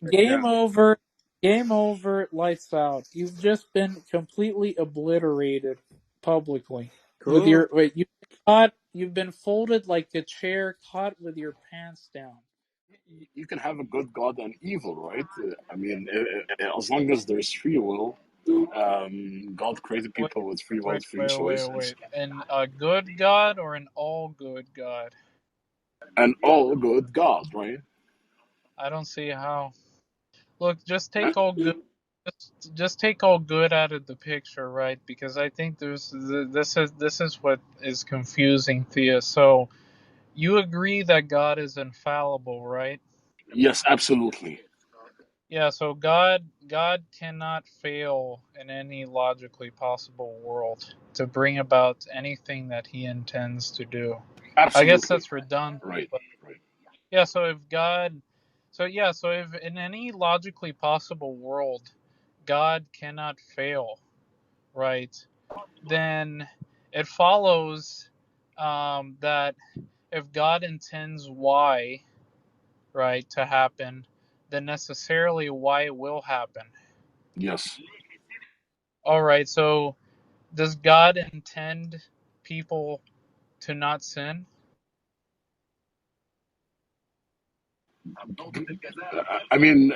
Game over. Game over. Lights out. You've just been completely obliterated publicly with Cool. your wait. You've been caught. You've been folded like a chair, caught with your pants down. You can have a good God and evil, right? I mean, as long as there's free will, God created Wait, people with free will, wait, free wait, wait, choices, wait. An a good God or an all good God? and all good God, right? I don't see how. Look, just take all good. Just take all good out of the picture, right? Because I think this is what is confusing Thea. So you agree that God is infallible, right? Yes, absolutely. Yeah, so God cannot fail in any logically possible world to bring about anything that he intends to do. I guess Absolutely. that's redundant, Right, but right. yeah, so if in any logically possible world God cannot fail, right? Then it follows that if God intends Y, right, to happen, then necessarily Y will happen. Yes. All right, so does God intend people to not sin? I mean,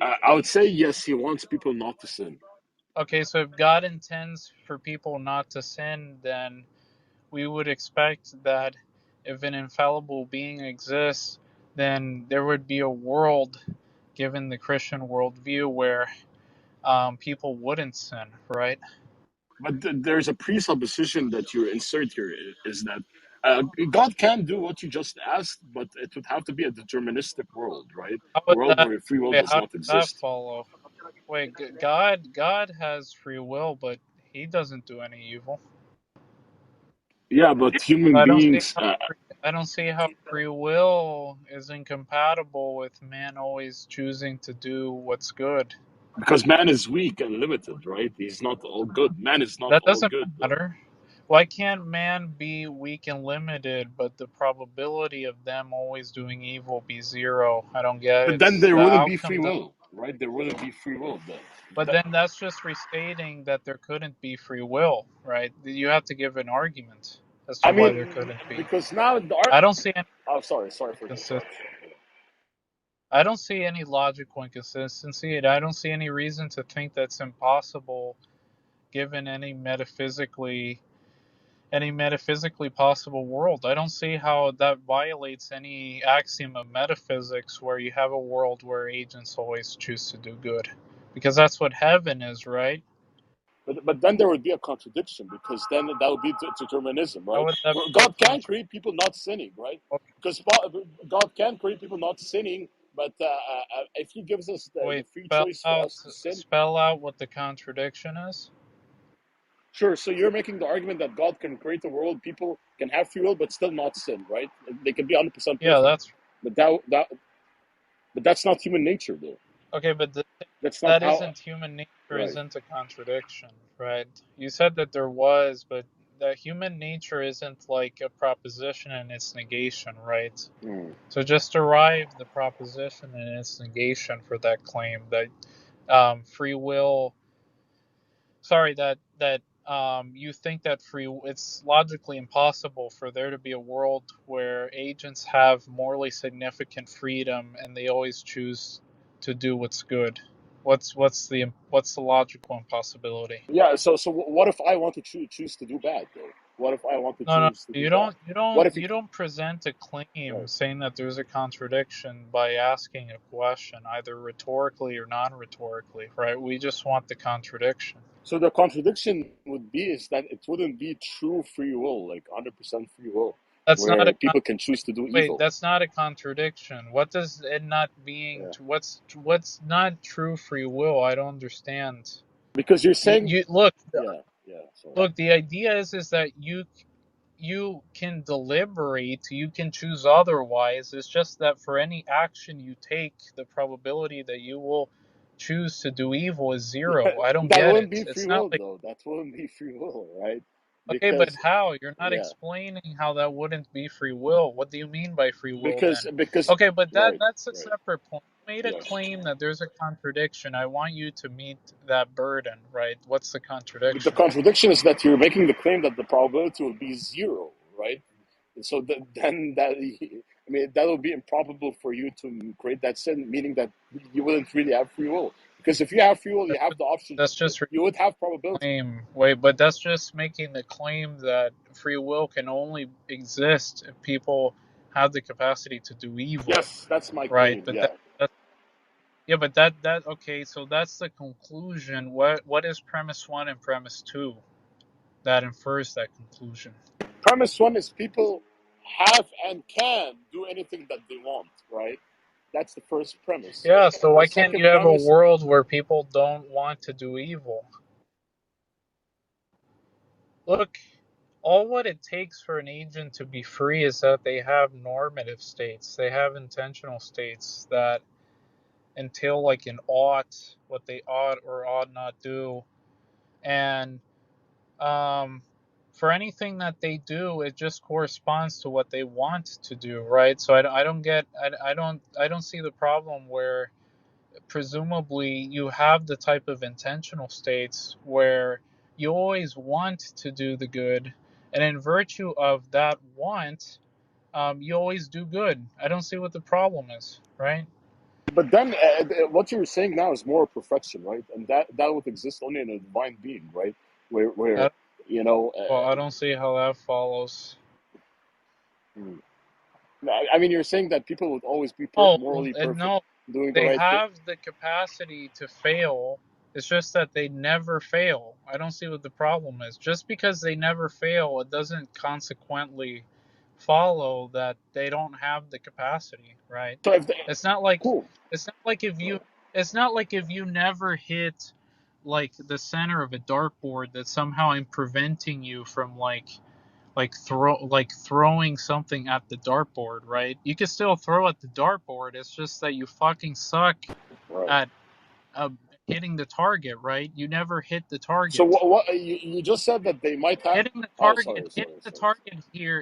I would say yes, he wants people not to sin. Okay, so if God intends for people not to sin, then we would expect that if an infallible being exists, then there would be a world, given the Christian worldview, where people wouldn't sin, right? But there's a presupposition that you insert here is that God can do what you just asked, but it would have to be a deterministic world, right? How A would world that? where free will Wait, does how does not that exist. follow? Wait, God has free will, but He doesn't do any evil. Yeah, but human I don't see beings, how I don't see how free will is incompatible with man always choosing to do what's good. because man is weak and limited, right? He's not all good. Man is not That all doesn't good, though. matter. Why can't man be weak and limited, but the probability of them always doing evil be zero? I don't get But it. then there The wouldn't be outcome free does. will, right? There wouldn't be free will then. But That, then that's just restating that there couldn't be free will, right? You have to give an argument as to I why there mean, couldn't be. because now the I don't see any oh, sorry for the consist. interruption. I don't see any logical inconsistency, and I don't see any reason to think that's impossible given any metaphysically possible world. I don't see how that violates any axiom of metaphysics where you have a world where agents always choose to do good. Because that's what heaven is, right? But then there would be a contradiction because then that would be determinism, How right? would that Well, be a God can contra? create people not sinning, right? Okay, Because God can create people not sinning, but if He gives us the wait, free spell choice for out us to sin, spell out what the contradiction is. sure. So you're making the argument that God can create a world, people can have free will, but still not sin, right? They can be 100% Yeah, perfect, that's but but that's not human nature, though. okay, but That's not that how. isn't human nature, Right. isn't a contradiction, right? You said that there was, but that human nature isn't like a proposition and its negation, right? Hmm. So just derive the proposition and its negation for that claim that free will. Sorry, that you think that it's logically impossible for there to be a world where agents have morally significant freedom and they always choose to do what's good. What's the logical impossibility? Yeah. So what if I want to choose to do bad, though? What if I want to No, no, choose to do you bad? don't. You What don't. if you? You don't present a claim Right. saying that there's a contradiction by asking a question, either rhetorically or non-rhetorically, right? We just want the contradiction. So the contradiction would be is that it wouldn't be true free will, like 100% free will, That's not where a people can choose to do Wait, evil. that's not a contradiction. What does it not being? Yeah. What's not true free will? I don't understand. Because you're You, saying, you look, yeah, yeah. So look. The idea is that you can deliberate. You can choose otherwise. It's just that for any action you take, the probability that you will choose to do evil is zero. I don't that get wouldn't it. be free It's not will, like though. That wouldn't be free will, right? okay, but Because, how? You're not yeah, explaining how that wouldn't be free will. What do you mean by free will because, then? because, Okay, but that right, that's a right. separate point. made a Yes. claim that there's a contradiction. I want you to meet that burden, right? What's the But the contradiction? contradiction is that you're making the claim that the probability will be zero, right? And so then that, I mean, that would be improbable for you to create that sin, meaning that you wouldn't really have free will. Because if you have free will, you have the option. That's just You would have probability. claim. Wait, but that's just making the claim that free will can only exist if people have the capacity to do evil, Yes, that's my right? claim. But Yeah. that yeah, but that okay. So that's the conclusion. What is premise one and premise two that infers that conclusion? Premise one is people have and can do anything that they want, right? That's the first premise. Yeah. So The why can't you second have a premise, world where people don't want to do evil? Look, all what it takes for an agent to be free is that they have normative states. They have intentional states that entail like an ought, what they ought or ought not do, and um, for anything that they do, it just corresponds to what they want to do, right? So I don't get, I don't see the problem where presumably you have the type of intentional states where you always want to do the good, and in virtue of that want, you always do good. I don't see what the problem is, right? but then what you're saying now is moral perfection, right? And that would exist only in a divine being, right? Where I, you know, well, I don't see how that follows. hmm. I mean, you're saying that people would always be Oh, morally perfect, no, doing the they right thing. have the capacity to fail. It's just that they never fail. I don't see what the problem is. Just because they never fail, it doesn't consequently follow that they don't have the capacity, right? So if they, It's not like cool, it's not like if you it's not like if you never hit like the center of a dartboard that somehow I'm preventing you from throwing something at the dartboard, right? You can still throw at the dartboard. It's just that you fucking suck right? at uh, hitting the target, right? You never hit the So target. what you just said that they might have. Oh, sorry, sorry, sorry.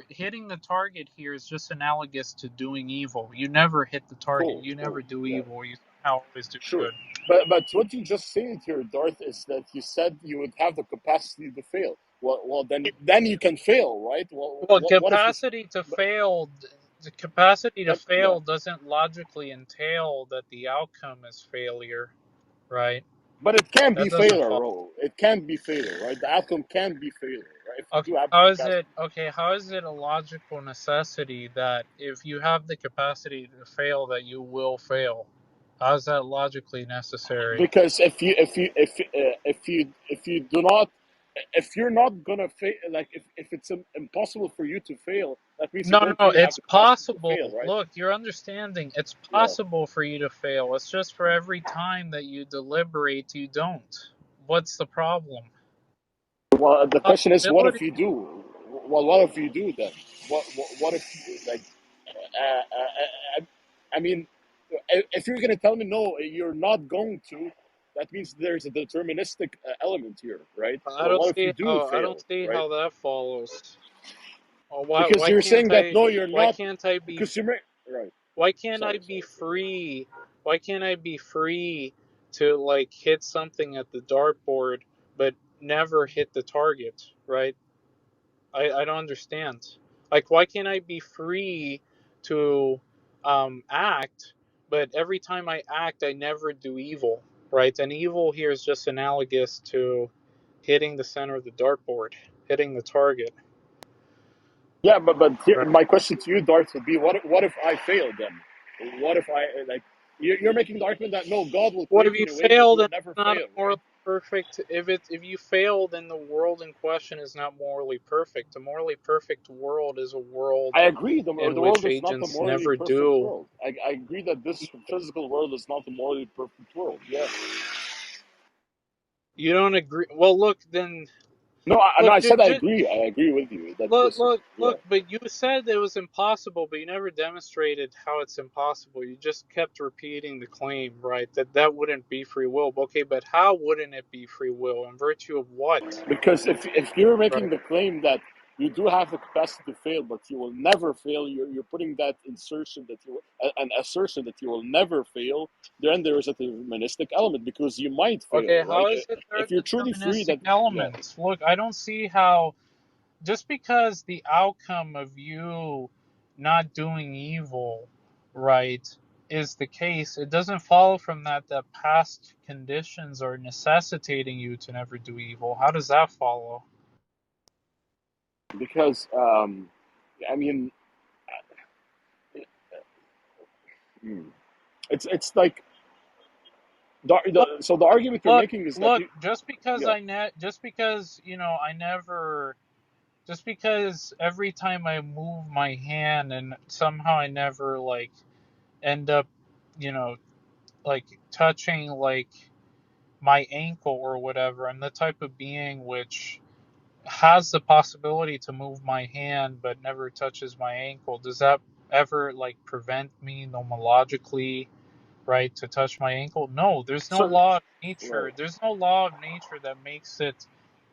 Hitting the target here is just analogous to doing evil. You never hit the target. Cool, You cool, never do yeah. evil. You somehow always do Sure. good. But what you just said here, Darth, is that you said you would have the capacity to fail. Well then you can fail, right? Well, Well, what if you? But, the capacity to yeah, fail doesn't logically entail that the outcome is failure, right? but it can That be doesn't failure, follow. Ro. It can be failure, right? The outcome can be failure, right? If you Okay, do have the how is capacity. it okay, how is it a logical necessity that if you have the capacity to fail that you will fail? How is that logically necessary? Because if you do not, if you're not gonna fail, like if it's impossible for you to fail, that means you No, don't no, really have it's the capacity to fail, possible. right? Look, you're understanding. It's Yeah. possible for you to fail. It's just for every time that you deliberate, you don't. What's the problem? Well, the question is, what if Possibility. you do? Well, what if you do then? What if like? I mean, if you're gonna tell me no, you're not going to, that means there's a deterministic element here, right? Well, what if you do I don't fail, see right? how that follows. Oh, Because you're saying that no, you're why not, can't I be because you're right. why can't I Sorry, be sorry. free? Why can't I be free to like hit something at the dartboard but never hit the target, right? I don't understand. Like, why can't I be free to act, but every time I act, I never do evil, right? And evil here is just analogous to hitting the center of the dartboard, hitting the target. Yeah, but here, Right? my question to you, Darth, would be, what if I fail then? What if I like? You're making the argument that no, God will Well, create if in you a way that fail, you'll then never it's not a fail, right? morally perfect. If you fail, then the world in question is not morally perfect. A morally perfect world is a world I agree. in The which world is not a agents morally never perfect do. world. I agree that this physical world is not a morally perfect world. Yeah. You don't agree? Well, look, then No, no. look, I said I agree. I agree with you that this is. Yeah. look. But you said it was impossible, but you never demonstrated how it's impossible. You just kept repeating the claim, right? That wouldn't be free will. Okay, but how wouldn't it be free will? In virtue of what? Because if you're Right? making the claim that you do have the capacity to fail, but you will never fail. You're putting that insertion that an assertion that you will never fail. Then there is a deterministic element because you might Okay, fail, how right? is it there a If you're truly free, deterministic that yeah. element? Look, I don't see how just because the outcome of you not doing evil, right, is the case, it doesn't follow from that that past conditions are necessitating you to never do evil. How does that follow? Because I mean, hmm, it's like Look, so the argument you're look, making is that look. you Just because yeah. just because I never, just because every time I move my hand and somehow I never like end up, you know, like touching like my ankle or whatever. I'm the type of being which has the possibility to move my hand but never touches my ankle. Does that ever like prevent me nomologically, right, to touch my ankle? No, there's no So law of nature. right. There's no law of nature that makes it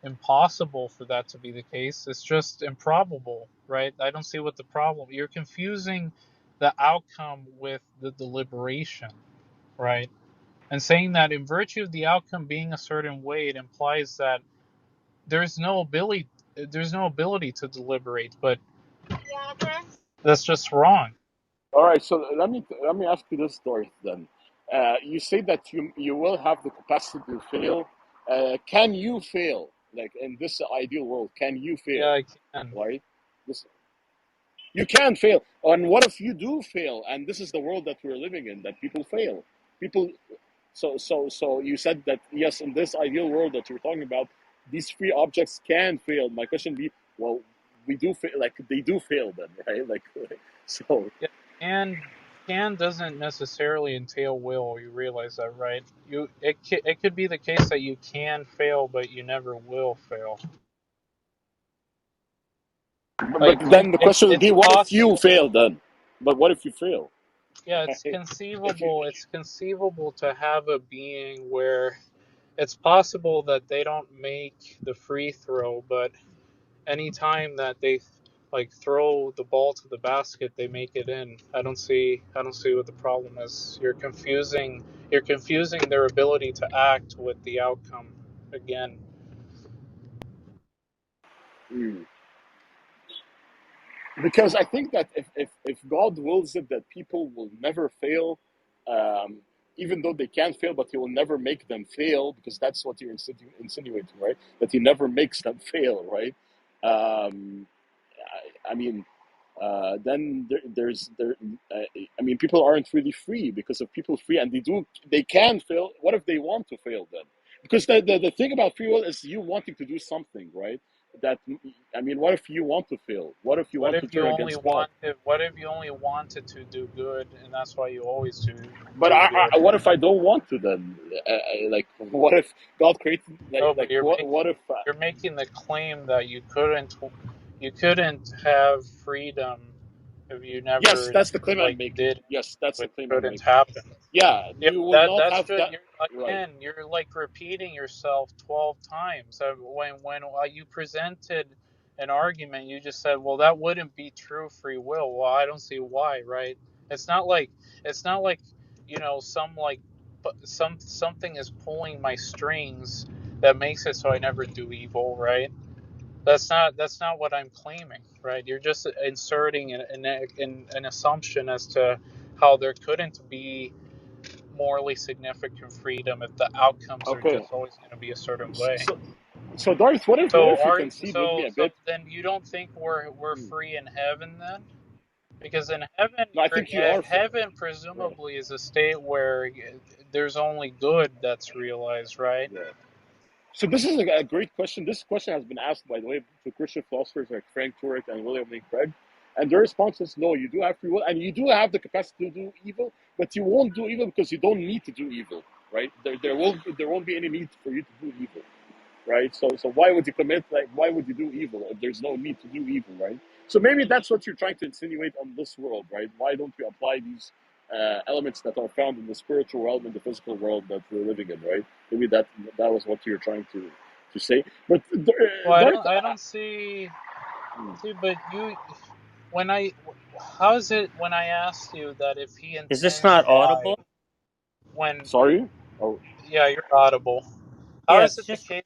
impossible for that to be the case. It's just improbable, right? I don't see what the problem. You're confusing the outcome with the deliberation, right? And saying that in virtue of the outcome being a certain way, it implies that there's no ability there's no ability to deliberate, but that's just wrong. All right. So let me ask you this, Dorothy. Then, you say that you will have the capacity to fail. Can you fail? Like in this ideal world, can you Yeah, fail? I can. Right. This You can fail. And what if you do fail? And this is the world that we're living in, that people fail. People. So you said that yes, in this ideal world that you're talking about, these three objects can fail. My question be, well, we do fail. Like they do fail then, right? Like so. Yeah, and can doesn't necessarily entail will. You realize that, right? It could be the case that you can fail, but you never will fail. But Like then the question would it's be, what if you possible. fail then? But what if you fail? Yeah, it's Right? If you conceivable. It's conceivable to have a being where it's possible that they don't make the free throw, but anytime that they like throw the ball to the basket, they make it in. I don't see what the problem is. You're confusing their ability to act with the outcome again. mm. Because I think that if God wills it that people will never fail, um, even though they can fail, but He will never make them fail because that's what you're insinuating, right? That He never makes them fail, right? Um, I mean, then there's there. Uh, I mean, people aren't really free because if people free and they can fail. What if they want to fail then? Because the thing about free will is you wanting to do something, right? That I mean, what if you want to fail? What if you What want if to you turn only against God? wanted? What if you only wanted to do good, and that's why you always do But do good? what if I don't want to then? Like, what if God created No, but like what if? you're making the claim that you couldn't have freedom if you Yes, never that's the claim I'm like making. did, Yes, that's the which claim I'm couldn't making. happen. Yeah, Yeah, you will that not that's have just that. you're Right. again. You're like repeating yourself 12 times. When you presented an argument, you just said, "Well, that wouldn't be true free will." Well, I don't see why, right? It's not like it's not like something is pulling my strings that makes it so I never do evil, right? That's not what I'm claiming, right? You're just inserting an assumption as to how there couldn't be morally significant freedom if the outcomes are Okay. just always going to be a certain way. So, so Darth, what So if you are concede with me so a so bit? then you don't think we're Hmm. free in heaven then? Because in heaven, No, I think you are. heaven Right. presumably is a state where there's only good that's realized, right? Yeah. So this is a great question. This question has been asked, by the way, to Christian philosophers like Frank Turek and William Lane Craig, and their response is no. You do have free will, and you do have the capacity to do evil, but you won't do evil because you don't need to do evil, right? There won't be any need for you to do evil, right? So why would you commit? Like, why would you do evil if there's no need to do evil, right? So maybe that's what you're trying to insinuate on this world, right? Why don't we apply these elements that are found in the spiritual realm and the physical world that we're living in, right? Maybe that was what you're trying to say. But Well, I Darth, don't I don't see. See, but when I, how is it when I asked you that if he Is this intends not why, audible? when, Sorry. Oh, yeah, you're audible. How Yeah, is it's it the just case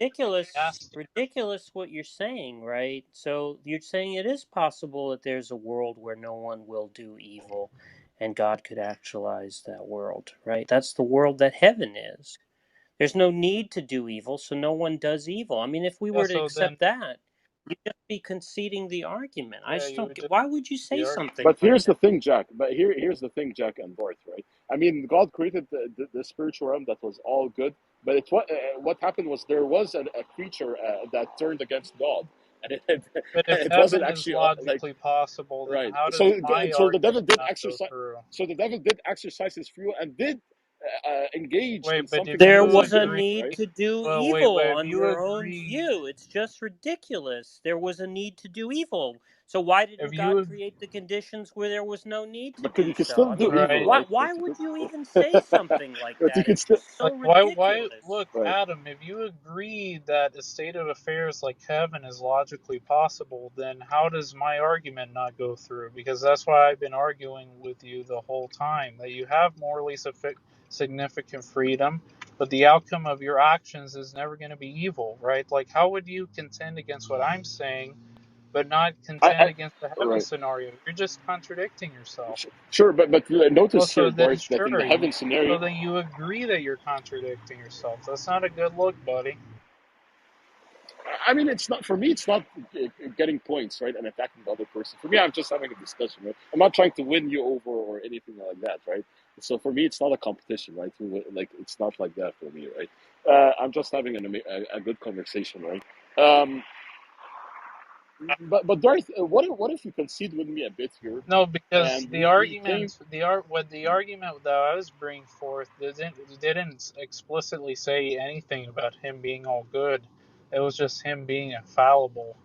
I ridiculous. asked you? Ridiculous what you're saying, right? So you're saying it is possible that there's a world where no one will do evil and God could actualize that world, right? That's the world that heaven is. There's no need to do evil, so no one does evil. I mean, if we Yeah, were to so then, accept that, you'd just be conceding the argument. I yeah, just you don't would get just why would you the say argument. something but like here's that? the thing, Jack. But here's the thing, Jack and Darth, right? I mean, God created the spiritual realm that was all good, but what happened was there was a creature that turned against God, and But if it wasn't heaven is actually all, like logically possible, then right. how does my So the devil argument did not go exercise. through? So the devil did exercise his free will and did engage in Wait, but if something There you was a unforeseen, agree, need right? to do well, wait, evil wait, if on you your own agree, view. It's just ridiculous. There was a need to do evil. So why if didn't God you, create the conditions where there was no need to But do you can so? still I do mean, evil, right? why right? why would you even say something like But you that? can It's still just so Like, why, ridiculous. look, right. Adam, if you agree that a state of affairs like heaven is logically possible, then how does my argument not go through? Because that's why I've been arguing with you the whole time, that you have morally significant freedom, but the outcome of your actions is never going to be evil, right? Like, how would you contend against what I'm saying, but not contend I against the heaven right. scenario? You're just contradicting yourself. Sure, but Well, notice so here, then, Bart, that in the sure, heaven scenario, so then you agree that you're contradicting yourself. That's not a good look, buddy. I mean, it's not for me. It's not getting points, right, and attacking the other person. For me, I'm just having a discussion, right? I'm not trying to win you over or anything like that, right? So for me, it's not a competition, right? Like it's not like that for me, right? I'm just having a good conversation, right? Um, but Darth, what if you concede with me a bit here, No, because and the we claim argument, what the argument that I was bringing forth didn't explicitly say anything about him being all good. It was just him being infallible.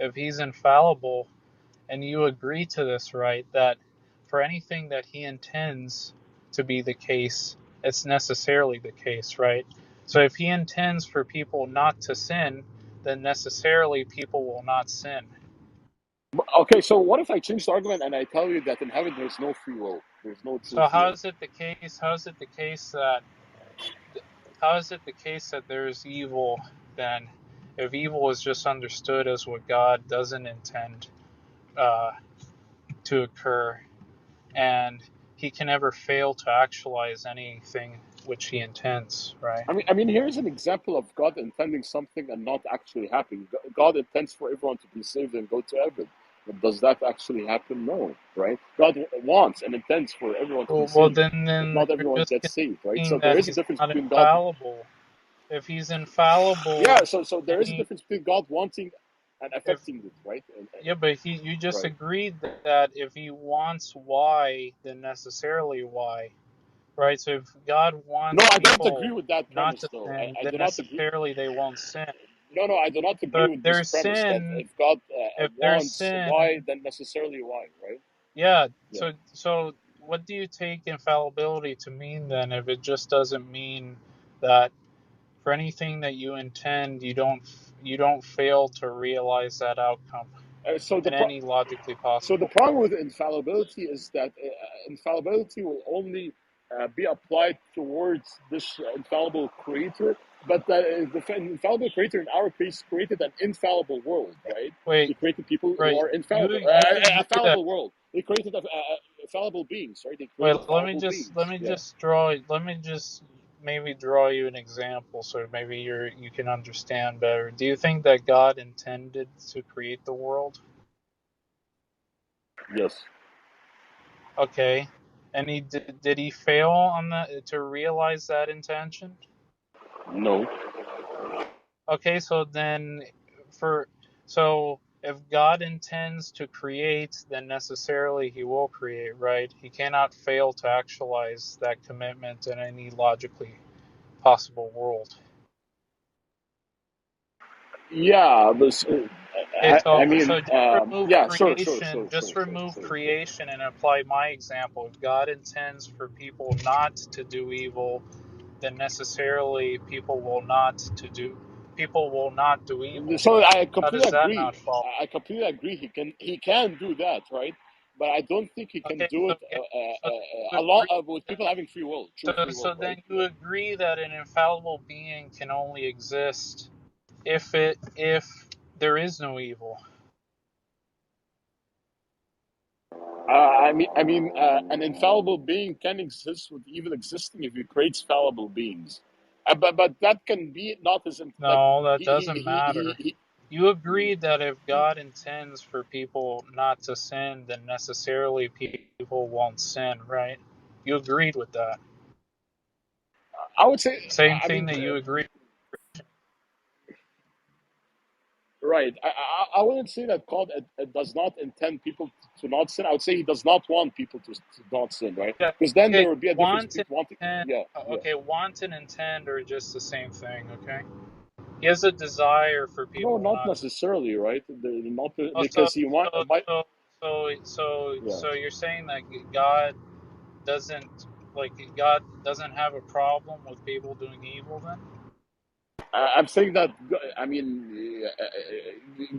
If he's infallible, and you agree to this, right? That for anything that he intends to be the case, it's necessarily the case, right? So if he intends for people not to sin, then necessarily people will not sin. okay. So what if I change the argument and I tell you that in heaven there's no free will, there's no true So free how will? is it the case? How is it the case that how is it the case that there's evil then? If evil is just understood as what God doesn't intend uh, to occur, and he can never fail to actualize anything which he intends, right? I mean, here's an example of God intending something and not actually happening. God intends for everyone to be saved and go to heaven. But does that actually happen? No, right? God wants and intends for everyone to be Well, saved, then, but then not you're everyone just gets saved, right? So conceding there that is a he's difference not between God. infallible. If he's infallible, Yeah, so there is a any difference between God wanting and if affecting it, right? yeah, but you just Right. agreed that if he wants Y, then necessarily Y. Right? So if God No, wants I don't agree people with that not premise, to though. sin, I then do not agree. necessarily they won't sin. No, no, I do not So agree if with this there's premise that sin, if God if there's wants sin, Y, then necessarily Y, right? yeah. Yeah. So what do you take infallibility to mean then? If it just doesn't mean that for anything that you intend, you don't fail to realize that outcome Uh, so the in pro- any logically So the possible way. problem with infallibility is that infallibility will only be applied towards this infallible creator, but the infallible creator in our case created an infallible world, right? He Wait, created people who right? are You infallible, you a agree that fallible world. He created fallible beings, right? He Wait, created fallible beings. Yeah. let me just maybe draw you an example so maybe you can understand better. Do you think that God intended to create the world? Yes. Okay. And did he fail on that to realize that intention? No. Okay, so then for so if God intends to create, then necessarily he will create, right? He cannot fail to actualize that commitment in any logically possible world. Yeah. This. Okay, I mean. so just remove Yeah. Sure. Sure. creation. Sure. Sure. Just Sure. remove Sure. Sure. creation and apply my example. If God intends for people not to do evil, then necessarily people will not to do people will not do evil So then? I How completely does that agree. not follow? I completely agree. He can do that, right? But I don't think he can Okay, do so it yeah, so you along agree with then, people having free will, true free so will, right? then you agree that an infallible being can only exist if there is no evil. An infallible being can exist with even existing if he creates fallible beings. But that can be not as like No, that he doesn't matter. he You agreed that if God intends for people not to sin, then necessarily people won't sin, right? You agreed with that. I would say, Same I thing mean, that you agreed. right. I wouldn't say that God does not intend people to not sin. I would say he does not want people to not sin, right? Yeah. Because then there Okay. would be a difference Want between and wanting. intend. Yeah, yeah. Okay. Want and intend are just the same thing. Okay. He has a desire for No, people not not to. necessarily, right? Not Oh, because he want. so, My, so, so, yeah. so you're saying that God doesn't God doesn't have a problem with people doing evil then? I'm saying that. I mean,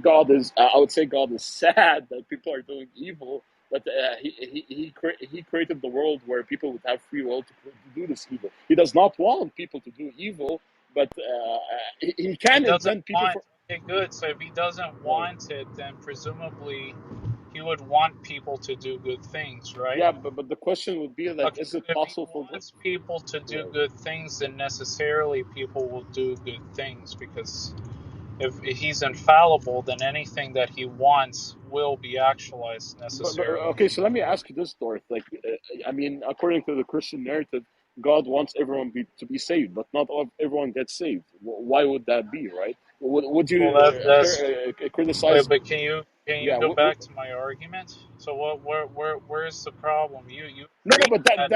God is. I would say God is sad that people are doing evil, but he created the world where people would have free will to do this evil. He does not want people to do evil, but he He can doesn't intend people want. for. Okay, good. So if he doesn't Right. want it, then presumably he would want people to do good things, right? Yeah, but the question would be like, Okay, is it so if he possible for? wants people to do Right. good things, then necessarily people will do good things because if he's infallible, then anything that he wants will be actualized But necessarily. okay, so let me ask you this, Dorth. Like, according to the Christian narrative, God wants everyone to be saved, but not all, everyone gets saved. Why would that be, right? Would you Well, that's wait, criticize? but can you Yeah. go back to my argument? So where's the problem? You No, no, agree but that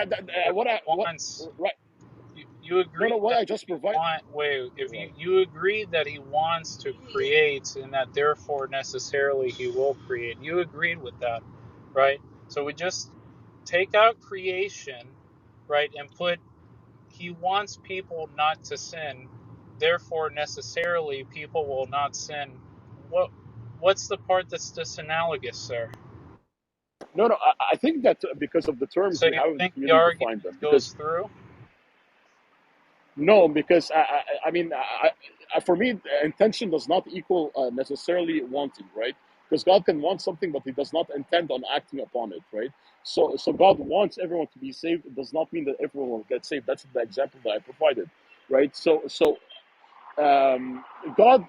if what he I what wants right? you No, agree no, what that I if just he provide. want wait if Right. you agree that he wants to create and that therefore necessarily he will create. You agreed with that, right? So we just take out creation, right, and put he wants people not to sin, therefore necessarily people will not sin. What what's the part that's disanalogous there? No, no, I think that because of the terms So we you haven't think the really argument defined them. goes Because through? no, because for me, intention does not equal necessarily wanting, right? Because God can want something, but He does not intend on acting upon it, right? So God wants everyone to be saved. It does not mean that everyone will get saved. That's the example that I provided, right? Um, God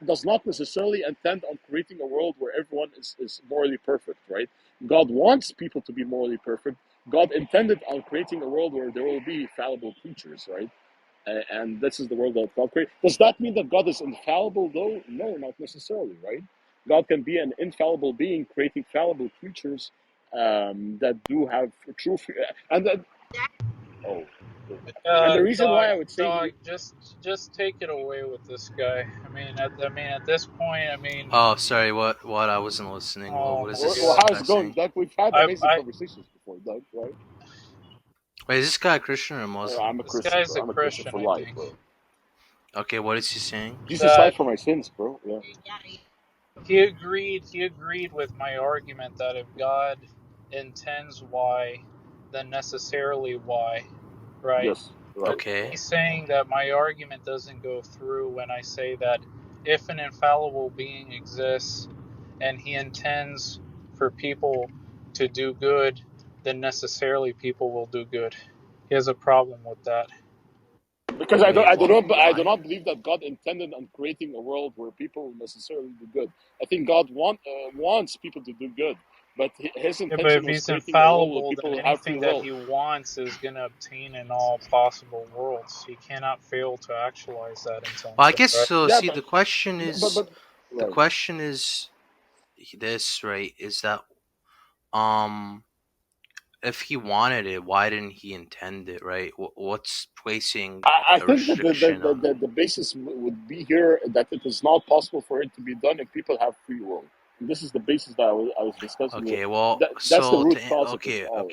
does not necessarily intend on creating a world where everyone is morally perfect, right? God wants people to be morally perfect. God intended on creating a world where there will be fallible creatures, right? And this is the world that God created. Does that mean that God is infallible, though? No, not necessarily, right? God can be an infallible being creating fallible creatures that do have true and that. Oh, and the reason Dog, why I would say dog, he. just take it away with this guy. At this point, Oh, sorry. What? I wasn't listening. oh What is my Well, this god, how's guy it going, saying? Doug? We've had I, amazing I, conversations before, Doug, right? Wait, is this guy Christian or Muslim? I'm a this Christian, guy's bro. a I'm a Christian Christian, for I life, think. bro. Okay, what is he saying? Jesus died That for my sins, bro. Yeah. he agreed with my argument that if God intends Y, then necessarily Y, right? Yes. Right. But Okay. he's saying that my argument doesn't go through when I say that if an infallible being exists and he intends for people to do good, then necessarily people will do good. He has a problem with that. Because Wait, I do why? not believe that God intended on creating a world where people will necessarily do good. I think God wants people to do good, but His Yeah, but intention if was he's creating a world where infallible, then people will have free anything that will. he wants is going to obtain in all possible worlds. He cannot fail to actualize that Well, I intention, guess right? so. Yeah, See, the question is, but the right. question is this, right? Is that um, if he wanted it, why didn't he intend it, right? What's placing I a think that restriction on? the basis would be here that it is not possible for it to be done if people have free will. And this is the basis that I was discussing here. Okay, well, That's the so root cause of it okay, all.